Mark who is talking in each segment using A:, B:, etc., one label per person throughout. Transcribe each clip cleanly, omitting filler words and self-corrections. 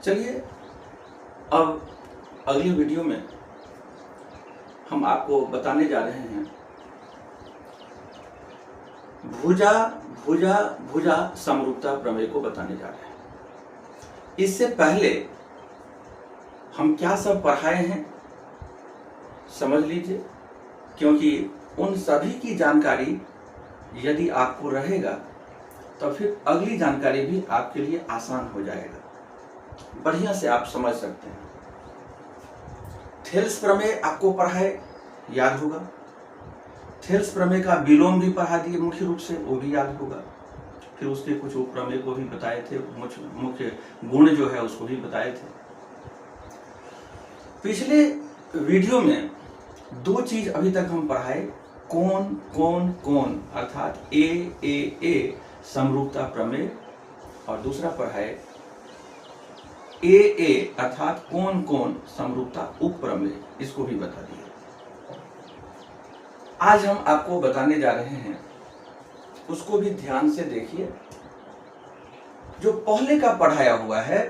A: चलिए अब अगली वीडियो में हम आपको बताने जा रहे हैं भुजा भुजा भुजा समरूपता प्रमेय को बताने जा रहे हैं। इससे पहले हम क्या सब पढ़ाए हैं समझ लीजिए, क्योंकि उन सभी की जानकारी यदि आपको रहेगा तो फिर अगली जानकारी भी आपके लिए आसान हो जाएगा, बढ़िया से आप समझ सकते हैं। थेल्स प्रमेय आपको पढ़ाए, याद होगा। थेल्स प्रमेय का विलोम भी पढ़ा दिए मुख्य रूप से, वो भी याद होगा। फिर उसके कुछ उपप्रमेय को भी बताए थे, मुख्य गुण जो है उसको भी बताए थे। पिछले वीडियो में दो चीज अभी तक हम पढ़ाए, कोण कोण कोण अर्थात ए समरूपता प्रमेय, और दूसरा पढ़ाए ए अर्थात कोण कोण समरूपता उपप्रमेय, इसको भी बता दिए। आज हम आपको बताने जा रहे हैं, उसको भी ध्यान से देखिए। जो पहले का पढ़ाया हुआ है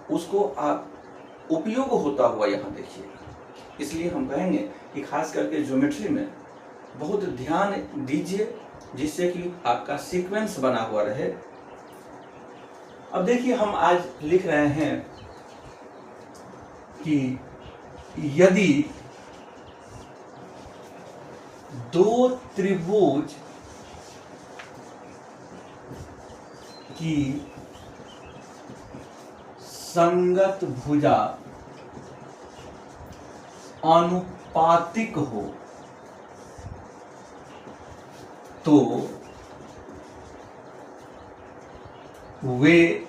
A: उसको आप उपयोग होता हुआ यहां देखिए। इसलिए हम कहेंगे कि खास करके ज्योमेट्री में बहुत ध्यान दीजिए, जिससे कि आपका सीक्वेंस बना हुआ रहे। अब देखिए हम आज लिख रहे हैं कि यदि दो त्रिभुज की संगत भुजा अनुपातिक हो तो वे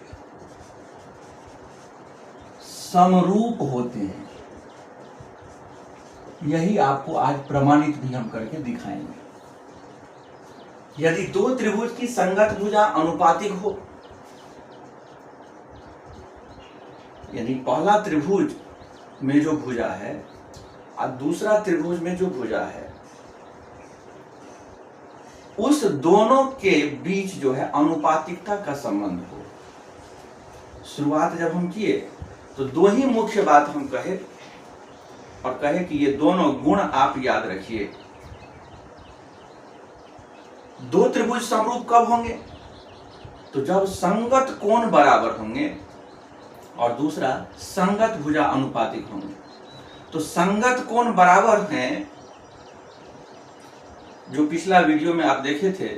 A: समरूप होते हैं। यही आपको आज प्रमाणित भी हम करके दिखाएंगे। यदि दो त्रिभुज की संगत भुजा अनुपातिक हो, यदि पहला त्रिभुज में जो भुजा है और दूसरा त्रिभुज में जो भुजा है, उस दोनों के बीच जो है अनुपातिकता का संबंध हो। शुरुआत जब हम किए तो दो ही मुख्य बात हम कहे, और कहे कि ये दोनों गुण आप याद रखिए। दो त्रिभुज समरूप कब होंगे? तो जब संगत कोण बराबर होंगे, और दूसरा संगत भुजा अनुपातिक होंगे। तो संगत कोण बराबर हैं, जो पिछला वीडियो में आप देखे थे,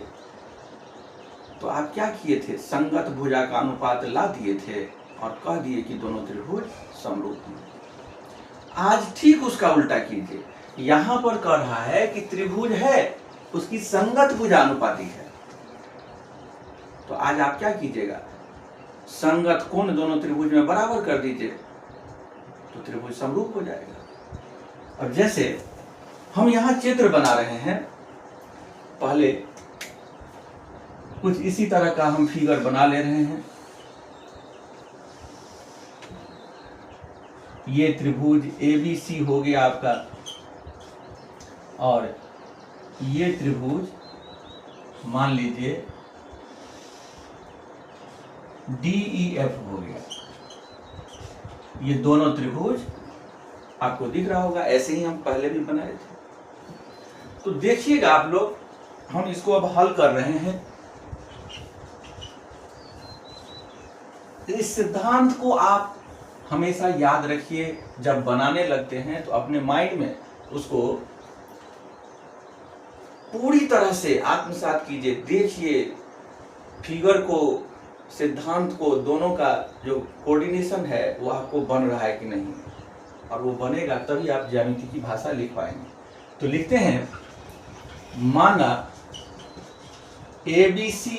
A: तो आप क्या किए थे? संगत भुजा का अनुपात ला दिए थे और कह दिए कि दोनों त्रिभुज समरूप हैं। आज ठीक उसका उल्टा कीजिए। यहां पर कह रहा है कि त्रिभुज है, उसकी संगत भुजा अनुपातिक है। तो आज आप क्या कीजिएगा? संगत कोण दोनों त्रिभुज में बराबर कर दीजिए, तो त्रिभुज समरूप हो जाएगा। अब जैसे हम यहां चित्र बना रहे हैं, पहले कुछ इसी तरह का हम फिगर बना ले रहे हैं। ये त्रिभुज ABC हो गया आपका, और ये त्रिभुज मान लीजिए DEF हो गया। ये दोनों त्रिभुज आपको दिख रहा होगा, ऐसे ही हम पहले भी बनाए थे। तो देखिएगा आप लोग, हम इसको अब हल कर रहे हैं। इस सिद्धांत को आप हमेशा याद रखिए। जब बनाने लगते हैं तो अपने माइंड में उसको पूरी तरह से आत्मसात कीजिए। देखिए फिगर को, सिद्धांत को, दोनों का जो कोऑर्डिनेशन है वो आपको बन रहा है कि नहीं, और वो बनेगा तभी आप ज्यामिति की भाषा लिख पाएंगे। तो लिखते हैं, माना ABC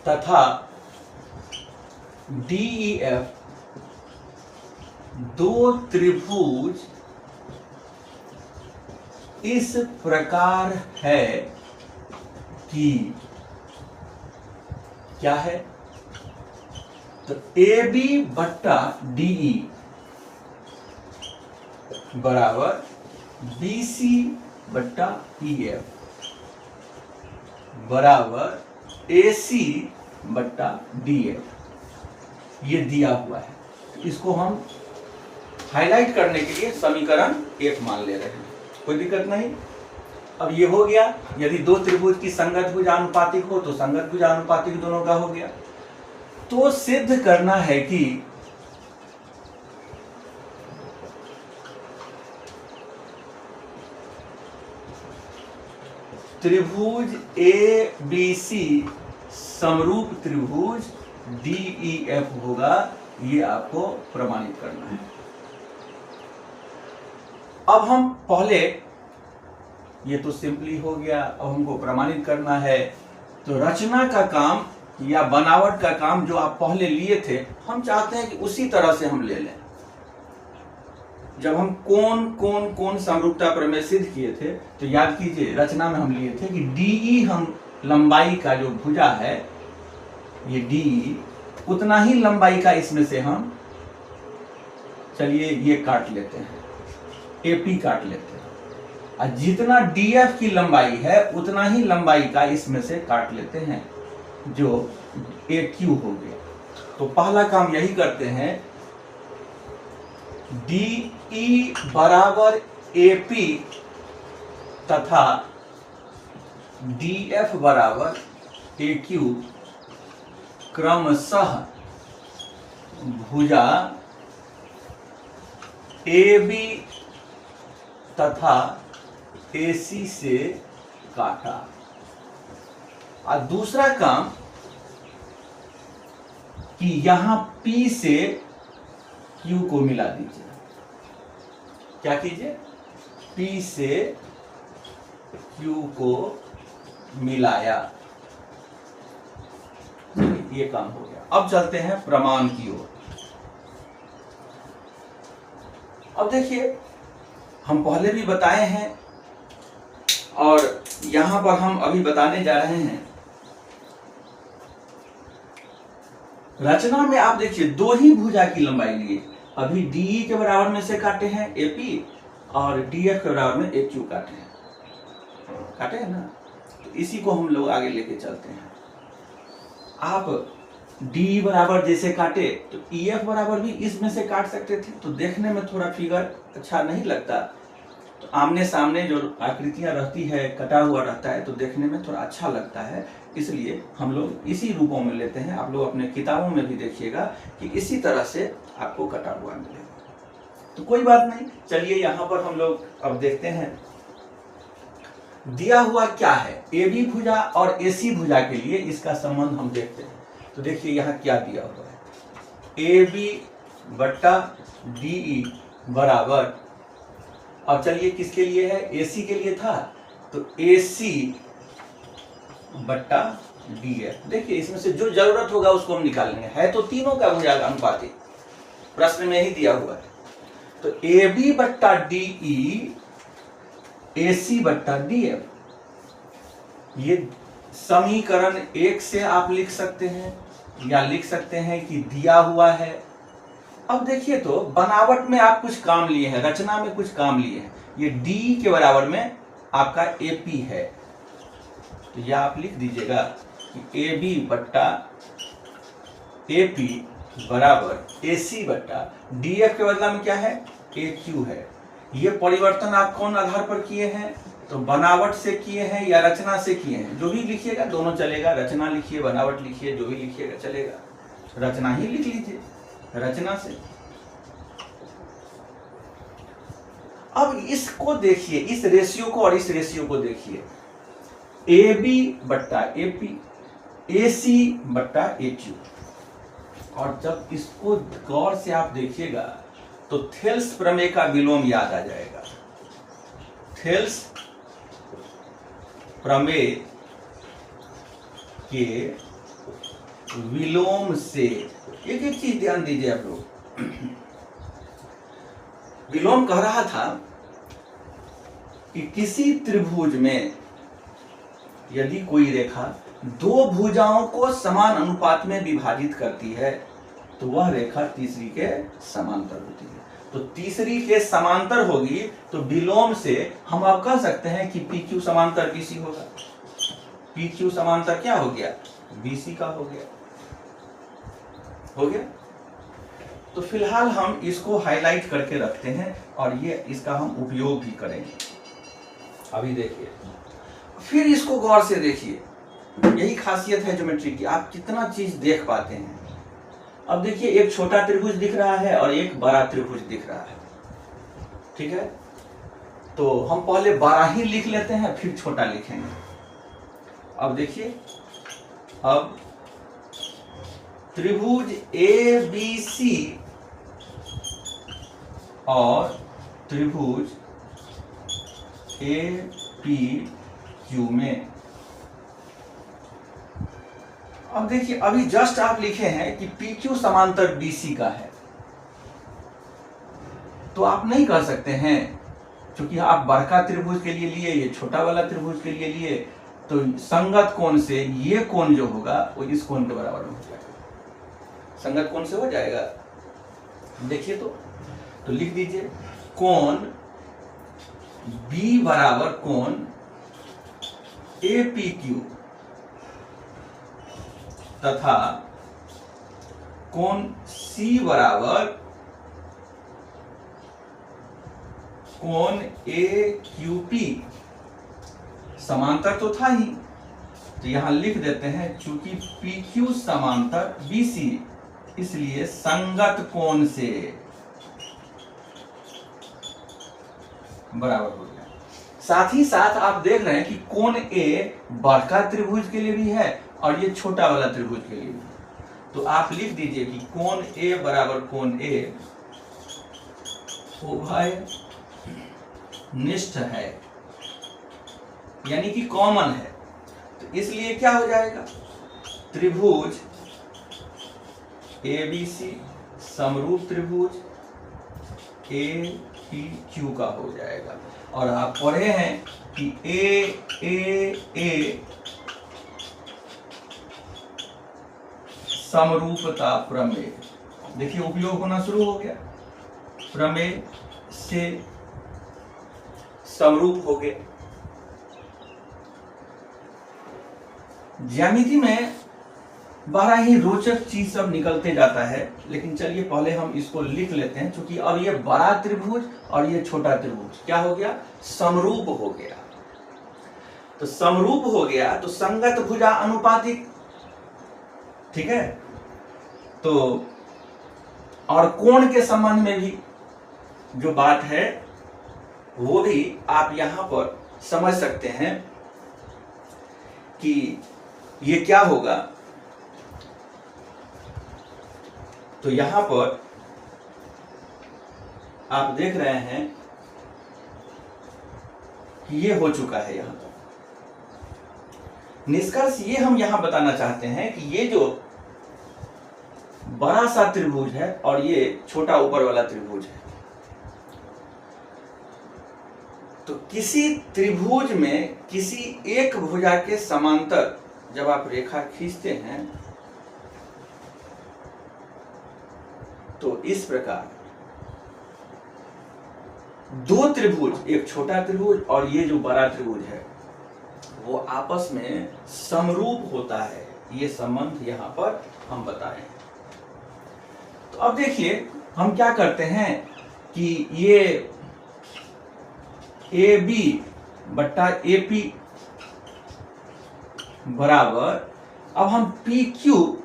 A: तथा DEF दो त्रिभुज इस प्रकार है कि क्या है? तो AB बट्टा DE बराबर BC बट्टा EF बराबर AC बट्टा DF। ये दिया हुआ है, इसको हम हाईलाइट करने के लिए समीकरण 1 मान ले रहे हैं, कोई दिक्कत नहीं। अब ये हो गया, यदि दो त्रिभुज की संगत भुजानुपातिक हो तो संगत भुजानुपातिक दोनों का हो गया। तो सिद्ध करना है कि त्रिभुज ए बी सी समरूप त्रिभुज डी ई एफ होगा, ये आपको प्रमाणित करना है। अब हम पहले, ये तो सिंपली हो गया, अब हमको प्रमाणित करना है। तो रचना का काम या बनावट का काम जो आप पहले लिए थे, हम चाहते हैं कि उसी तरह से हम ले लें। जब हम कौन समरूपता प्रमेय सिद्ध किए थे, तो याद कीजिए रचना में हम लिए थे कि डीई, हम लंबाई का जो भुजा है ये डीई, उतना ही लंबाई का इसमें से हम, चलिए ये काट लेते हैं, एपी काट लेते हैं, और जितना डीएफ की लंबाई है उतना ही लंबाई का इसमें से काट लेते हैं, जो ए क्यू हो गया। तो पहला काम यही करते हैं, डीई बराबर एपी तथा डीएफ बराबर ए क्यू क्रमशः भुजा ए बी तथा AC से काटा। और दूसरा काम कि यहां P से Q को मिला दीजिए। क्या कीजिए? P से Q को मिलाया, ये काम हो गया। अब चलते हैं प्रमाण की ओर। अब देखिए, हम पहले भी बताए हैं और यहां पर हम अभी बताने जा रहे हैं। रचना में आप देखिए दो ही भुजा की लंबाई लिए, अभी DE के बराबर में से काटे हैं AP और DF के बराबर में AQ काटे हैं ना। तो इसी को हम लोग आगे लेके चलते हैं। आप DE बराबर जैसे काटे तो EF बराबर भी इसमें से काट सकते थे, तो देखने में थोड़ा फिगर अच्छा नहीं लगता। तो आमने सामने जो आकृतियां रहती है, कटा हुआ रहता है, तो देखने में थोड़ा अच्छा लगता है, इसलिए हम लोग इसी रूपों में लेते हैं। आप लोग अपने किताबों में भी देखिएगा कि इसी तरह से आपको कटा हुआ मिलेगा। तो कोई बात नहीं, चलिए यहाँ पर हम लोग अब देखते हैं दिया हुआ क्या है। AB भुजा और AC भुजा के लिए इसका संबंध हम देखते हैं। तो देखिए यहाँ क्या दिया हुआ है, AB बट्टा DE बराबर, अब चलिए किसके लिए है, AC के लिए था, तो AC बट्टा DF। देखिए इसमें से जो जरूरत होगा उसको हम निकालेंगे, है तो तीनों का भुजा अनुपातिक, प्रश्न में ही दिया हुआ है। तो AB बट्टा DE, AC बट्टा DF, ये समीकरण 1 से आप लिख सकते हैं, या लिख सकते हैं कि दिया हुआ है। अब देखिए तो बनावट में आप कुछ काम लिए हैं, रचना में कुछ काम लिए हैं। ये D के बराबर में आपका AP है, तो यह आप लिख दीजिएगा कि AB बट्टा AP बराबर AC बट्टा DF के बदला में क्या है, AQ है। ये परिवर्तन आप कौन आधार पर किए हैं, तो बनावट से किए हैं या रचना से किए हैं, जो भी लिखिएगा दोनों चलेगा। रचना लिखिए, बनावट लिखिए, जो भी लिखिएगा चलेगा। रचना ही लिख लीजिए, रचना से। अब इसको देखिए, इस रेशियो को और इस रेशियो को देखिए, AB बट्टा AP, AC बट्टा AQ। और जब इसको गौर से आप देखिएगा तो थेल्स प्रमेय का विलोम याद आ जाएगा। थेल्स प्रमेय के विलोम से एक एक चीज ध्यान दीजिए आप लोग। विलोम कह रहा था कि किसी त्रिभुज में यदि कोई रेखा दो भुजाओं को समान अनुपात में विभाजित करती है तो वह रेखा तीसरी के समांतर होती है। तो तीसरी के समांतर होगी तो विलोम से हम अब कह सकते हैं कि PQ समांतर BC होगा। PQ समांतर क्या हो गया, BC का हो गया। तो फिलहाल हम इसको हाईलाइट करके रखते हैं और ये इसका हम उपयोग भी करेंगे। अभी देखिए, फिर इसको गौर से देखिए, यही खासियत है ज्योमेट्री की, आप कितना चीज देख पाते हैं। अब देखिए, एक छोटा त्रिभुज दिख रहा है और एक बड़ा त्रिभुज दिख रहा है, ठीक है। तो हम पहले बड़ा ही लिख लेते हैं, फिर छोटा लिखेंगे। अब देखिए, अब त्रिभुज ए बी सी और त्रिभुज ए पी क्यू में, अब देखिए, अभी जस्ट आप लिखे हैं कि पी क्यू समांतर बी सी का है, तो आप नहीं कह सकते हैं, क्योंकि आप बड़का त्रिभुज के लिए लिए, ये छोटा वाला त्रिभुज के लिए लिए, तो संगत कोण से ये कोण जो होगा वो इस कोण के बराबर हो जाएगा। संगत कोण से हो जाएगा। देखिए, तो लिख दीजिए, कोण B बराबर कोण APQ तथा कोण C बराबर कोण AQP समांतर तो था ही, तो यहां लिख देते हैं, चूंकि PQ समांतर BC, इसलिए संगत कोण से बराबर हो गया। साथ ही साथ आप देख रहे हैं कि कोण A बड़का त्रिभुज के लिए भी है और ये छोटा वाला त्रिभुज के लिए भी है। तो आप लिख दीजिए कि कोण A बराबर कोण A उभय निष्ठ है, यानी कि कॉमन है। तो इसलिए क्या हो जाएगा, त्रिभुज ABC समरूप त्रिभुज APQ का हो जाएगा। और आप पढ़े हैं कि A समरूपता प्रमेय, देखिए उपयोग होना शुरू हो गया, प्रमेय से समरूप हो गए। ज्यामिति में बड़ा ही रोचक चीज सब निकलते जाता है, लेकिन चलिए पहले हम इसको लिख लेते हैं, क्योंकि अब ये बड़ा त्रिभुज और ये छोटा त्रिभुज क्या हो गया, समरूप हो गया। तो समरूप हो गया तो संगत भुजा अनुपातिक, ठीक है। तो और कोण के संबंध में भी जो बात है वो भी आप यहां पर समझ सकते हैं कि ये क्या होगा। तो यहां पर आप देख रहे हैं कि ये हो चुका है। यहां पर निष्कर्ष ये हम यहां बताना चाहते हैं कि ये जो बड़ा सा त्रिभुज है और ये छोटा ऊपर वाला त्रिभुज है, तो किसी त्रिभुज में किसी एक भुजा के समांतर जब आप रेखा खींचते हैं तो इस प्रकार दो त्रिभुज, एक छोटा त्रिभुज और ये जो बड़ा त्रिभुज है, वो आपस में समरूप होता है। ये संबंध यहां पर हम बताए। तो अब देखिए हम क्या करते हैं कि ये AB बट्टा AP बराबर, अब हम PQ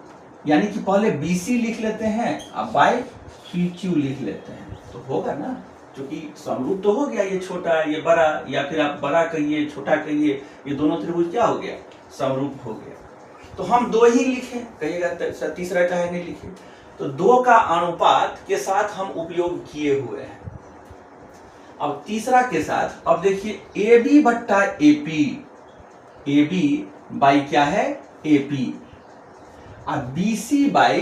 A: यानी कि पहले BC लिख लेते हैं, अब बाय PQ लिख लेते हैं, तो होगा ना, क्योंकि समरूप तो हो गया, ये छोटा ये बड़ा, या फिर आप बड़ा कहिए छोटा कहिए, ये दोनों त्रिभुज क्या हो गया, समरूप हो गया। तो हम दो ही लिखे, कहिएगा तीसरा चाहे नहीं लिखे, तो दो का अनुपात के साथ हम उपयोग किए हुए हैं। अब तीसरा के साथ, अब देखिए AB बट्टा AP, AB बाई क्या है AP, अब BC बाई,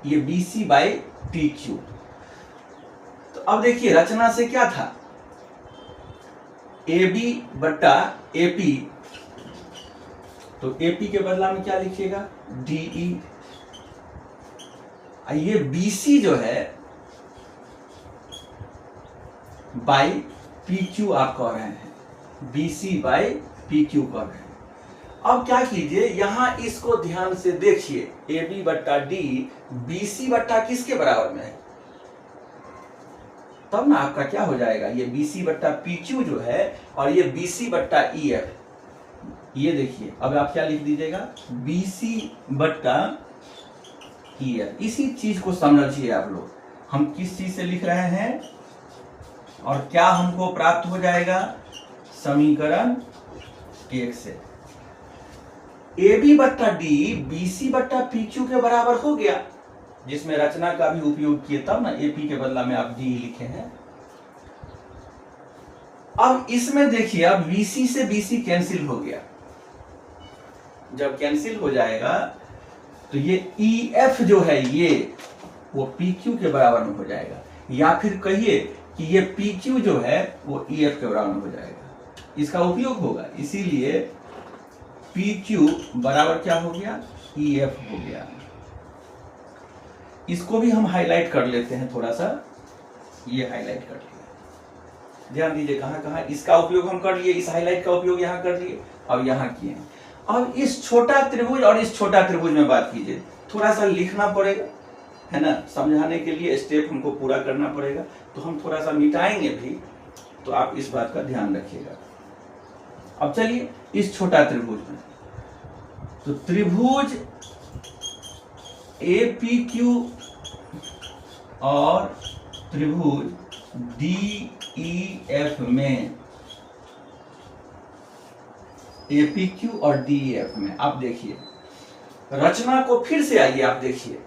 A: ये BC बाई PQ। तो अब देखिए रचना से क्या था, AB बट्टा AP, तो AP के बदला में क्या लिखिएगा, DE। ये BC जो है बाई PQ आप कह रहे हैं, BC बाई PQ कह रहे हैं। अब क्या कीजिए, यहां इसको ध्यान से देखिए, AB बट्टा D BC बट्टा किसके बराबर में है, तब ना आपका क्या हो जाएगा, ये BC बट्टा PQ जो है और ये BC बट्टा EF, ये देखिए अब आप क्या लिख दीजिएगा, BC बट्टा EF। इसी चीज को समझिए आप लोग, हम किस चीज से लिख रहे हैं और क्या हमको प्राप्त हो जाएगा, समीकरण 1 से AB बट्टा D BC बट्टा PQ के बराबर हो गया, जिसमें रचना का भी उपयोग किए तब ना AP के बदला में आप D लिखे हैं। अब इसमें देखिए, अब BC से BC कैंसिल हो गया, जब कैंसिल हो जाएगा तो ये EF जो है ये वो PQ के बराबर में हो जाएगा, या फिर कहिए कि ये PQ जो है वो EF के बराबर में हो जाएगा, इसका उपयोग होगा। इसीलिए PQ बराबर क्या हो गया, EF हो गया। इसको भी हम हाईलाइट कर लेते हैं थोड़ा सा, ये हाईलाइट कर लिया, ध्यान दीजिए कहां कहां इसका उपयोग हम कर लिए, इस हाईलाइट का उपयोग यहां कर लिए, अब यहां किए। अब इस छोटा त्रिभुज और इस छोटा त्रिभुज में बात कीजिए, थोड़ा सा लिखना पड़ेगा है ना, समझाने के लिए स्टेप हमको पूरा करना पड़ेगा, तो हम थोड़ा सा मिटाएंगे भी, तो आप इस बात का ध्यान रखिएगा। अब चलिए इस छोटा त्रिभुज में, तो त्रिभुज APQ और त्रिभुज DEF में, APQ और DEF में आप देखिए रचना को फिर से आइए, आप देखिए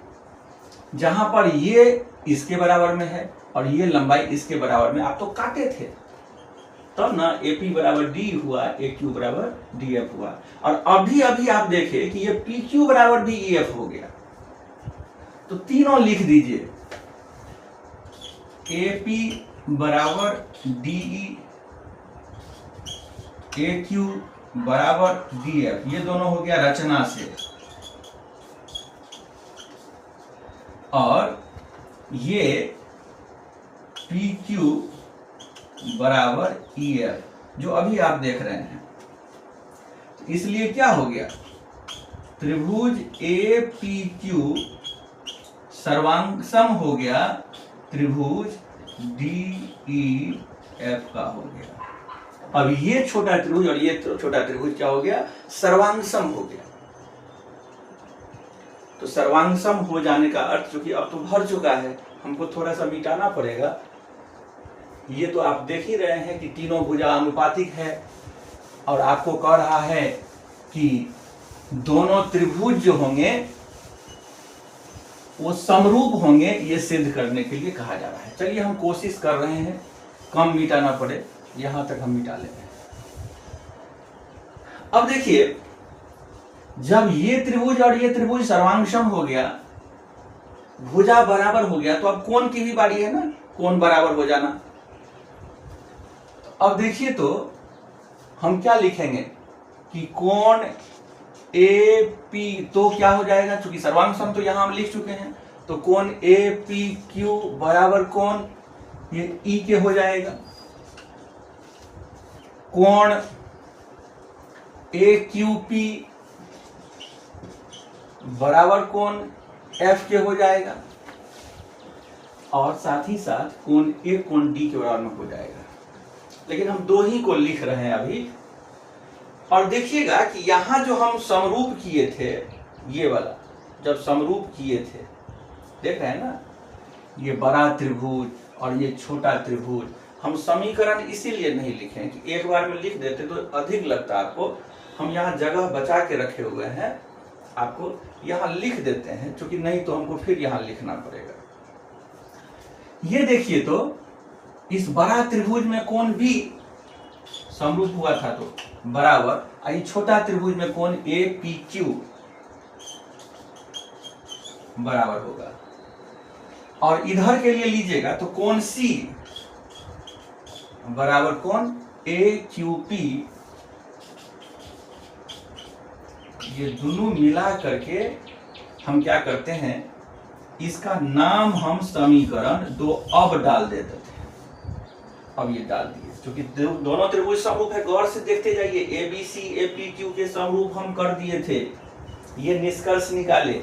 A: जहां पर ये इसके बराबर में है और ये लंबाई इसके बराबर में, आप तो काटे थे तब ना AP बराबर D हुआ, AQ बराबर DF हुआ, और अभी अभी आप देखें कि ये PQ बराबर DEF हो गया, तो तीनों लिख दीजिए, AP बराबर DE, AQ बराबर DF, ये दोनों हो गया रचना से, और ये PQ बराबर EF जो अभी आप देख रहे हैं। तो इसलिए क्या हो गया, त्रिभुज APQ सर्वांग हो गया त्रिभुज DEF का हो गया। अब ये छोटा त्रिभुज और ये छोटा त्रिभुज क्या हो गया, सर्वांग सम हो गया। तो सर्वांग सम हो जाने का अर्थ, चूंकि अब तो भर चुका है, हमको थोड़ा सा मिटाना पड़ेगा। ये तो आप देख ही रहे हैं कि तीनों भुजा अनुपातिक है, और आपको कह रहा है कि दोनों त्रिभुज जो होंगे वो समरूप होंगे, ये सिद्ध करने के लिए कहा जा रहा है। चलिए हम कोशिश कर रहे हैं कम मिटाना पड़े, यहां तक हम मिटा ले रहे हैं। अब देखिए जब ये त्रिभुज और ये त्रिभुज सर्वांगसम हो गया, भुजा बराबर हो गया, तो अब कोण की भी बारी है ना, कोण बराबर हो जाना। अब देखिए तो हम क्या लिखेंगे कि कोण AP तो क्या हो जाएगा, चूंकि सर्वांगसम तो यहां हम लिख चुके हैं, तो कोण APQ बराबर कोण ये E के हो जाएगा, कोण AQP बराबर कोण F के हो जाएगा, और साथ ही साथ कोण A कोण D के बराबर में हो जाएगा। लेकिन हम दो ही को लिख रहे हैं अभी, और देखिएगा कि यहां जो हम समरूप किए थे, ये वाला जब समरूप किए थे, देख रहे हैं ना, ये बड़ा त्रिभुज और ये छोटा त्रिभुज, हम समीकरण इसीलिए नहीं लिखे कि एक बार में लिख देते तो अधिक लगता आपको, हम यहाँ जगह बचा के रखे हुए हैं, आपको यहाँ लिख देते हैं, क्योंकि नहीं तो हमको फिर यहाँ लिखना पड़ेगा। ये देखिए तो इस बड़ा त्रिभुज में कोण भी समरूप हुआ था तो बराबर, और ये छोटा त्रिभुज में कोण APQ बराबर होगा, और इधर के लिए लीजिएगा तो कोण C बराबर कोण AQP, ये दोनों मिला करके हम क्या करते हैं, इसका नाम हम समीकरण 2 अब डाल देते थे। अब ये डाल दिए, क्योंकि दोनों त्रिभुज समरूप है, गौर से देखते जाइए, ABC APQ के समरूप हम कर दिए थे, ये निष्कर्ष निकाले।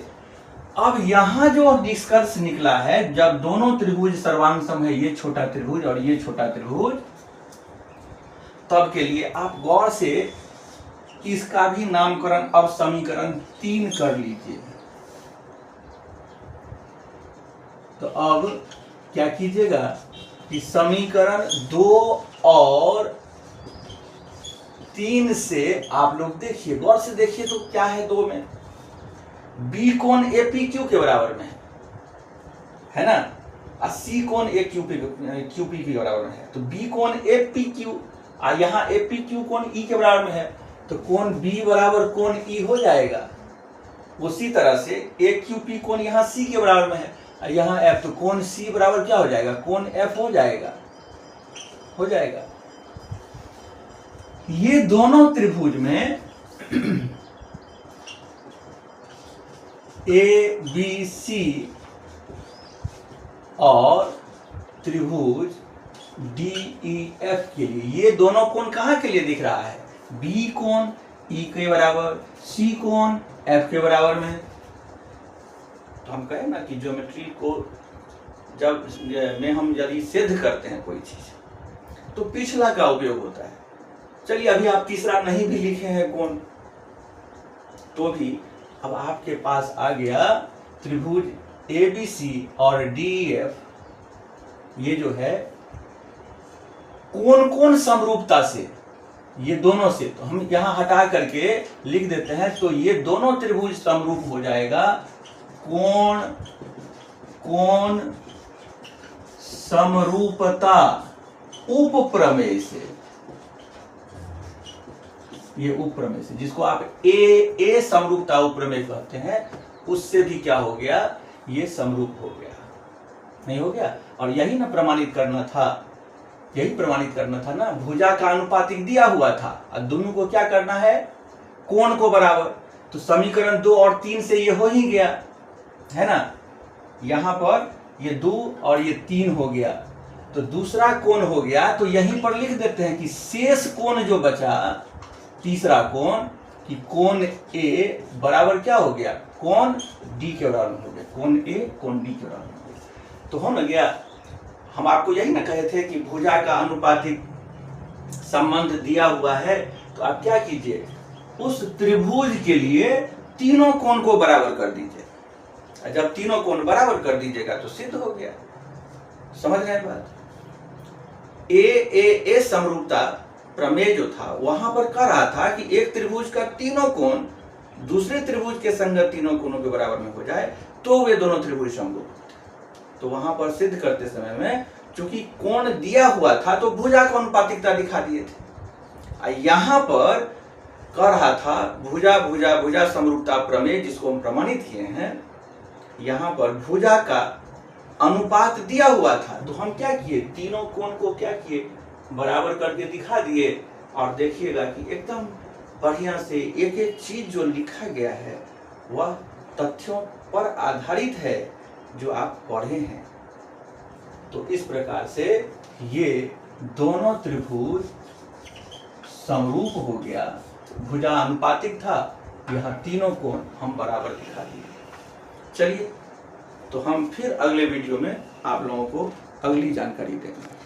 A: अब यहां जो निष्कर्ष निकला है, जब दोनों त्रिभुज सर्वांग सम है, ये छोटा त्रिभुज और ये छोटा त्रिभुज, तब के लिए आप गौर से इसका भी नामकरण अब समीकरण 3 कर लीजिए। तो अब क्या कीजिएगा कि समीकरण 2 और 3 से आप लोग देखिए, गौर से देखिए तो क्या है 2 में, बी कोण ए पी क्यू के बराबर में है ना, और सी कोण ए क्यू पी के बराबर में है। तो बी कोण ए पी क्यू और यहाँ ए पी क्यू कोण ई के बराबर में है, तो कोण बी बराबर कोण ई हो जाएगा। उसी तरह से ए क्यू पी कोण यहाँ सी के बराबर में है और यहाँ एफ, तो कोण सी बराबर क्या हो जाएगा, कोण एफ हो जाएगा, हो जाएगा। ये दोनों त्रिभुज में ए बी सी और त्रिभुज डी ई एफ के लिए ये दोनों कोण कहाँ के लिए दिख रहा है, बी कोण ई के बराबर, सी कोण एफ के बराबर में। तो हम कहें ना कि ज्योमेट्री को जब में हम यदि सिद्ध करते हैं कोई चीज तो पिछला का उपयोग होता है। चलिए अभी आप तीसरा नहीं भी लिखे हैं कोण, तो भी अब आपके पास आ गया त्रिभुज ए बी सी और डी ई एफ, ये जो है कौन कौन समरूपता से, ये दोनों से, तो हम यहां हटा करके लिख देते हैं। तो ये दोनों त्रिभुज समरूप हो जाएगा कोण कोण समरूपता उपप्रमेय से, ये उपप्रमेय से, जिसको आप ए समरूपता उपप्रमेय कहते हैं, उससे भी क्या हो गया, ये समरूप हो गया, नहीं हो गया। और यही ना प्रमाणित करना था, यही प्रमाणित करना था ना, भुजा का अनुपातिक दिया हुआ था और दोनों को क्या करना है, कोण को बराबर। तो समीकरण 2 और 3 से ये हो ही गया है ना, यहां पर ये 2 और ये 3 हो गया, तो दूसरा कोण हो गया। तो यहीं पर लिख देते हैं कि शेष कोण जो बचा, तीसरा कोण, कि कोण ए बराबर क्या हो गया, कोण डी के बराबर हो गया, कोण ए कोण डी के बराबर हो गया। तो हो न गया। हम आपको यही ना कहे थे कि भुजा का अनुपातिक संबंध दिया हुआ है, तो आप क्या कीजिए, उस त्रिभुज के लिए तीनों कोण को बराबर कर दीजिए। जब तीनों कोण बराबर कर दीजिएगा तो सिद्ध हो गया। समझ रहे हैं बात। ए समरूपता प्रमेय जो था वहां पर कह रहा था कि एक त्रिभुज का तीनों कोण दूसरे त्रिभुज के संगत तीनों कोणों के बराबर में हो जाए तो वे दोनों त्रिभुज समरूप होते। तो वहां पर सिद्ध करते समय में चूंकि कोण दिया हुआ था तो भुजा का अनुपातिकता दिखा दिए थे। यहां पर कह रहा था भुजा भुजा भुजा समरूपता प्रमेय, जिसको हम प्रमाणित किए हैं, यहां पर भुजा का अनुपात दिया हुआ था। तो हम क्या किए, तीनों कोण को क्या किए, बराबर करके दिखा दिए। और देखिएगा कि एकदम बढ़िया से एक एक चीज जो लिखा गया है वह तथ्यों पर आधारित है जो आप पढ़े हैं। तो इस प्रकार से ये दोनों त्रिभुज समरूप हो गया, भुजा अनुपातिक था, यहाँ तीनों कोण हम बराबर दिखा दिए। चलिए तो हम फिर अगले वीडियो में आप लोगों को अगली जानकारी देंगे।